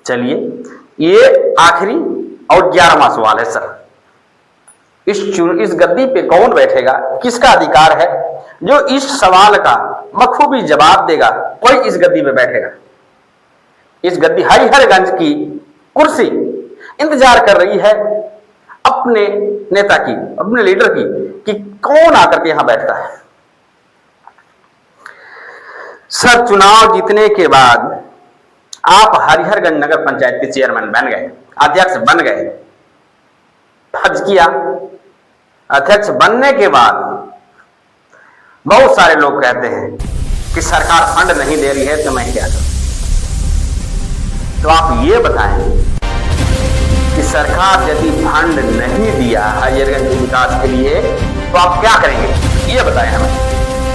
चलिए, ये आखिरी और 11वां सवाल है सर। इस गद्दी पे कौन बैठेगा, किसका अधिकार है जो इस सवाल का बखूबी जवाब देगा, कोई इस गद्दी पे बैठेगा। इस गद्दी हरिहरगंज की कुर्सी इंतजार कर रही है अपने नेता की, अपने लीडर की, कि कौन आकर के यहां बैठता है। सर, चुनाव जीतने के बाद आप हरिहरगंज नगर पंचायत के चेयरमैन बन गए, अध्यक्ष बन गए। फर्ज किया, अध्यक्ष बनने के बाद बहुत सारे लोग कहते हैं कि सरकार फंड नहीं दे रही है, तो मैं क्या करूं। तो आप ये बताएं कि सरकार यदि फंड नहीं दिया हरिहरगंज के विकास के लिए तो आप क्या करेंगे, ये बताएं हमें।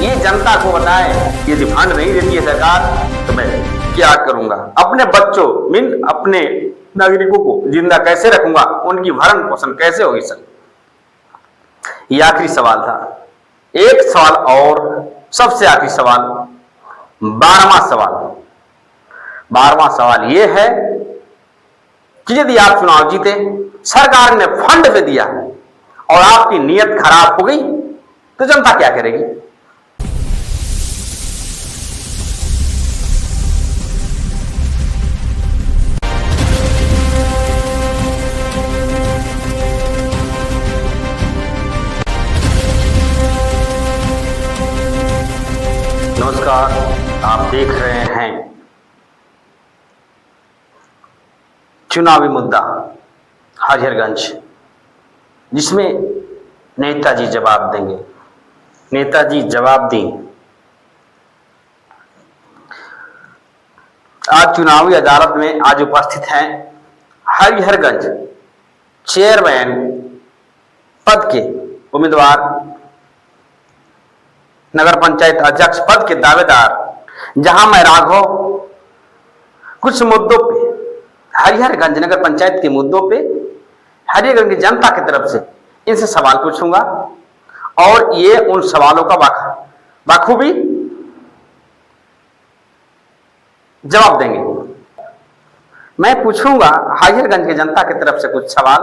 ये जनता को बताएं कि यदि फंड नहीं देती है सरकार तो मैं क्या करूंगा, अपने बच्चों अपने नागरिकों को जिंदा कैसे रखूंगा, उनकी भरण पोषण कैसे होगी। सर, ये आखिरी सवाल था। एक सवाल और, सबसे आखिरी सवाल, 12वां सवाल। 12वां सवाल ये है कि यदि आप चुनाव जीते, सरकार ने फंड दे दिया और आपकी नीयत खराब हो गई तो जनता क्या करेगी। नमस्कार, आप देख रहे हैं चुनावी मुद्दा हरिहरगंज, जिसमें नेताजी जवाब देंगे। नेताजी जवाब दें। आज चुनावी अदालत में आज उपस्थित हैं हरिहरगंज चेयरमैन पद के उम्मीदवार, नगर पंचायत अध्यक्ष पद के दावेदार। जहां मैं राघव कुछ मुद्दों पे, हरिहरगंज नगर पंचायत के मुद्दों पे हरिहरगंज की जनता की तरफ से इनसे सवाल पूछूंगा और ये उन सवालों का बखूबी जवाब देंगे। मैं पूछूंगा हरिहरगंज की जनता की तरफ से कुछ सवाल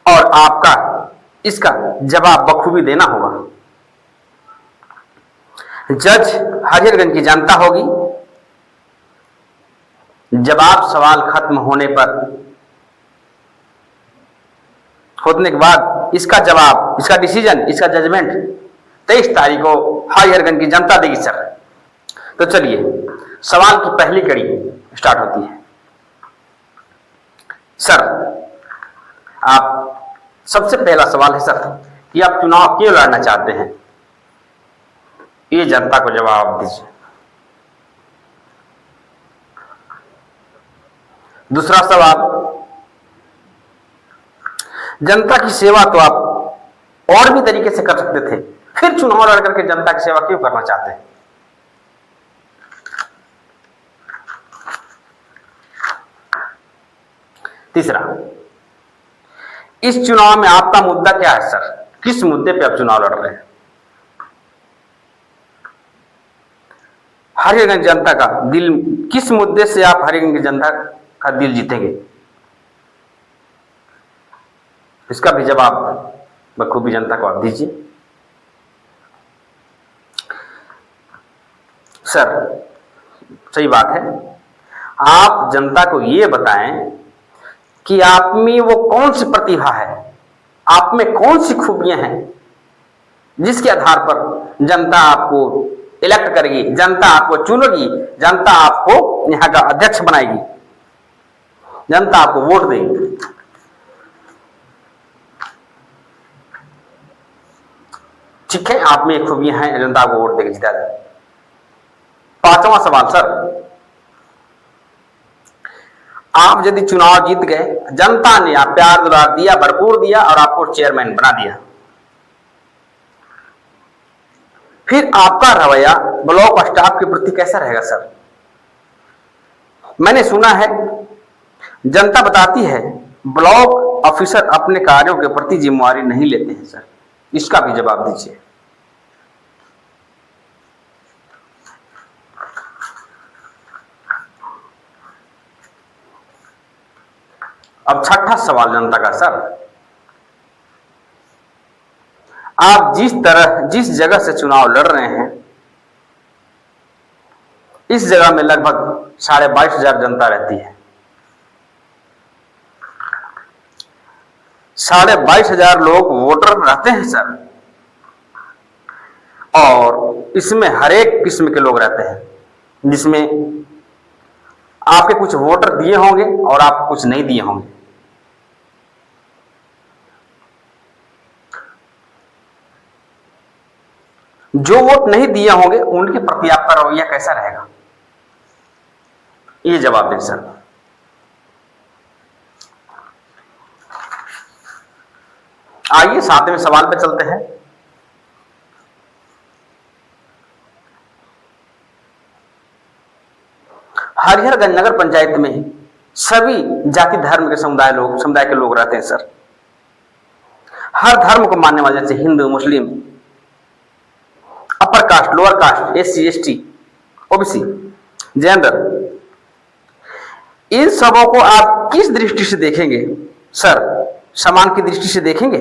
और आपका इसका जवाब बखूबी देना होगा। जज हरिहरगंज की जनता होगी। जवाब सवाल खत्म होने के बाद इसका जवाब, इसका डिसीजन, इसका जजमेंट 23 तारीख को हरिहरगंज की जनता देगी। सर, तो चलिए सवाल की पहली कड़ी स्टार्ट होती है। सर, आप सबसे पहला सवाल है सर कि आप चुनाव क्यों लड़ना चाहते हैं, ये जनता को जवाब दीजिए। दूसरा सवाल, जनता की सेवा तो आप और भी तरीके से कर सकते थे, फिर चुनाव लड़ करके जनता की सेवा क्यों करना चाहते हैं। तीसरा, इस चुनाव में आपका मुद्दा क्या है सर, किस मुद्दे पे आप चुनाव लड़ रहे हैं। हरिहरगंज जनता का दिल, किस मुद्दे से आप हरिहरगंज की जनता का दिल जीतेंगे, इसका भी जवाब बखूबी जनता को आप दीजिए। सर, सही बात है, आप जनता को ये बताएं कि आप में वो कौन सी प्रतिभा है, आप में कौन सी खूबियां हैं जिसके आधार पर जनता आपको इलेक्ट करेगी, जनता आपको चुनेगी, जनता आपको यहां का अध्यक्ष बनाएगी, जनता आपको वोट देगी। ठीक है, आप में खूबियां हैं, जनता को वोट देगी, जिता जाए। 5वां सवाल सर, आप यदि चुनाव जीत गए, जनता ने आप प्यार दुलार दिया, भरपूर दिया और आपको चेयरमैन बना दिया, फिर आपका रवैया ब्लॉक स्टाफ के प्रति कैसा रहेगा सर। मैंने सुना है, जनता बताती है ब्लॉक ऑफिसर अपने कार्यों के प्रति जिम्मेवारी नहीं लेते हैं सर, इसका भी जवाब दीजिए। अब छठा सवाल जनता का, सर आप जिस जगह से चुनाव लड़ रहे हैं, इस जगह में लगभग 22,500 जनता रहती है। 22,500 लोग वोटर रहते हैं सर, और इसमें हर एक किस्म के लोग रहते हैं, जिसमें आपके कुछ वोटर दिए होंगे और आप कुछ नहीं दिए होंगे। जो वोट नहीं दिए होंगे उनके प्रति आपका रवैया कैसा रहेगा, ये जवाब दें सर। आइए 7वें सवाल पे चलते हैं। हरिहरगंज नगर पंचायत में सभी जाति धर्म के समुदाय के लोग रहते हैं सर। हर धर्म को मानने वाले, जैसे Hindu, Muslim, upper caste, lower caste, SC ST OBC, gender, इन सबों को आप किस दृष्टि से देखेंगे सर? सम्मान की दृष्टि से देखेंगे?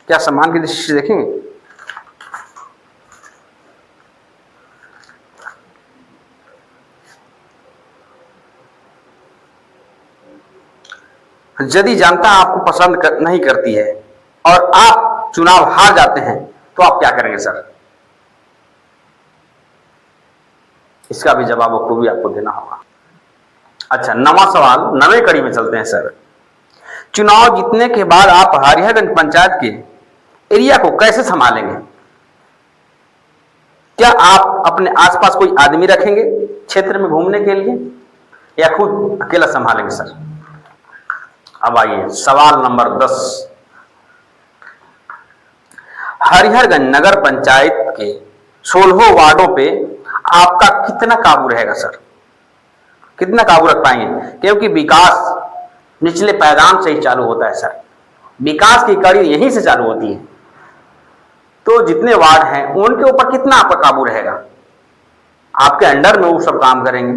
क्या सम्मान की दृष्टि से देखेंगे? यदि जनता आपको पसंद नहीं करती है और आप चुनाव हार जाते हैं तो आप क्या करेंगे सर? इसका भी जवाब भी आपको देना होगा। अच्छा, 9वां सवाल, 9वें कड़ी में चलते हैं सर। चुनाव जीतने के बाद आप हरिहरगंज पंचायत के एरिया को कैसे संभालेंगे? क्या आप अपने आसपास कोई आदमी रखेंगे क्षेत्र में घूमने के लिए, या खुद अकेला संभालेंगे सर? अब आइए सवाल नंबर 10। हरिहरगंज नगर पंचायत के 16 वार्डों पे आपका कितना काबू रहेगा सर? कितना काबू रख पाएंगे? क्योंकि विकास निचले पैदान से ही चालू होता है सर, विकास की कड़ी यहीं से चालू होती है। तो जितने वार्ड हैं उनके ऊपर कितना आपका काबू रहेगा? आपके अंडर में वो सब काम करेंगे,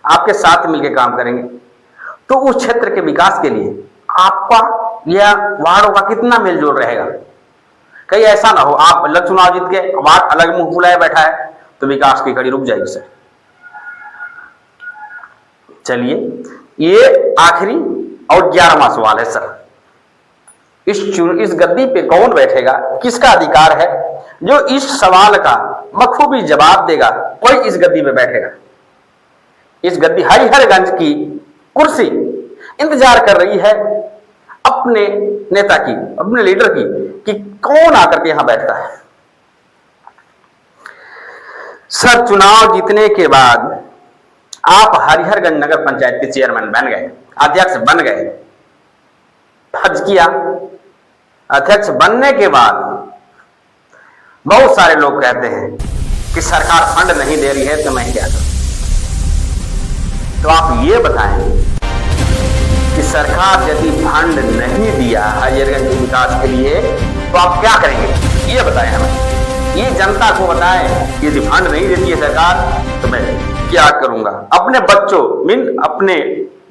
आपके साथ मिलकर काम करेंगे, तो उस क्षेत्र के विकास के लिए आपका या वार्डों का कितना मेलजोल रहेगा? कहीं ऐसा ना हो आप अलग चुनाव जीत के वार्ड अलग मुंह फुलाए बैठा है तो विकास की कड़ी रुक जाएगी सर। चलिए, ये आखिरी और 11वां सवाल है सर। इस गद्दी पे कौन बैठेगा, किसका अधिकार है जो इस सवाल का बखूबी जवाब देगा? कोई इस गद्दी पे बैठेगा। इस गद्दी हरिहरगंज की कुर्सी इंतजार कर रही है अपने नेता की, अपने लीडर की, कि कौन आकर के यहां बैठता है। सर, चुनाव जीतने के बाद आप हरिहरगंज नगर पंचायत के चेयरमैन बन गए, अध्यक्ष बन गए। फर्ज किया, अध्यक्ष बनने के बाद बहुत सारे लोग कहते हैं कि सरकार फंड नहीं दे रही है तो मैं क्या करूं? तो आप ये बताएं कि सरकार यदि फंड नहीं दिया हरिहरगंज के विकास के लिए तो आप क्या करेंगे? ये बताएं हमें, ये जनता को बताएं। यदि फंड नहीं देती है सरकार तो मैं क्या करूंगा? अपने बच्चों अपने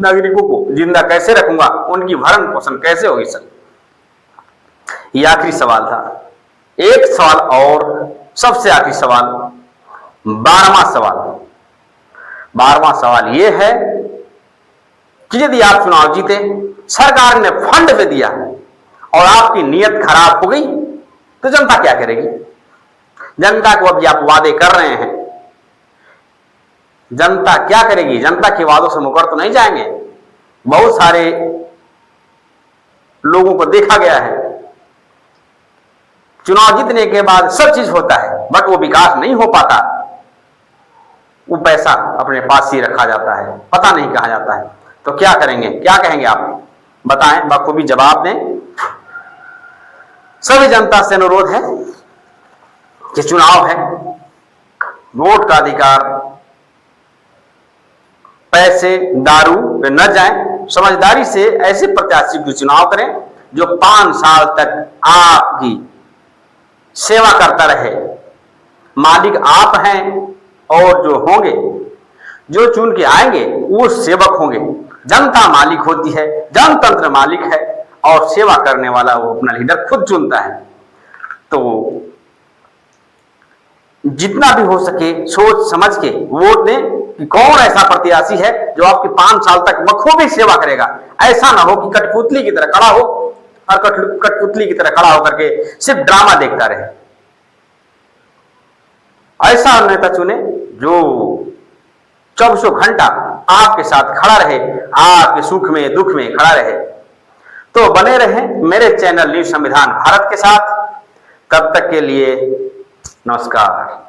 नागरिकों को जिंदा कैसे रखूंगा? उनकी भरण पोषण कैसे होगी सर? ये आखिरी सवाल था। एक सवाल और, सबसे आखिरी सवाल, 12वां सवाल। 12वां सवाल ये है कि यदि आप चुनाव जीते, सरकार ने फंड पे दिया और आपकी नीयत खराब हो गई तो जनता क्या करेगी? जनता को अभी आप वादे कर रहे हैं, जनता क्या करेगी? जनता के वादों से मुकर तो नहीं जाएंगे। बहुत सारे लोगों को देखा गया है, चुनाव जीतने के बाद सब चीज होता है बट वो विकास नहीं हो पाता, वो पैसा अपने पास ही रखा जाता है, पता नहीं कहां जाता है। तो क्या करेंगे, क्या कहेंगे आप? बताएं, बखूबी जवाब दें। सभी जनता से अनुरोध है कि चुनाव है, वोट का अधिकार, पैसे दारू पे न जाएं, समझदारी से ऐसे प्रत्याशी को चुनाव करें जो 5 साल तक आपकी सेवा करता रहे। मालिक आप हैं और जो होंगे, जो चुन के आएंगे वो सेवक होंगे। जनता मालिक होती है, जनतंत्र मालिक है, और सेवा करने वाला वो अपना लीडर खुद चुनता है। तो जितना भी हो सके सोच समझ के वोट दें कि कौन ऐसा प्रत्याशी है जो आपकी 5 साल तक बखूबी सेवा करेगा। ऐसा ना हो कि कठपुतली की तरह खड़ा हो और कठपुतली की तरह खड़ा होकर के सिर्फ ड्रामा देखता रहे। ऐसा नेता चुने जो 24 घंटा आपके साथ खड़ा रहे, आपके सुख में दुख में खड़ा रहे। तो बने रहें मेरे चैनल न्यूज संविधान भारत के साथ। तब तक के लिए नमस्कार।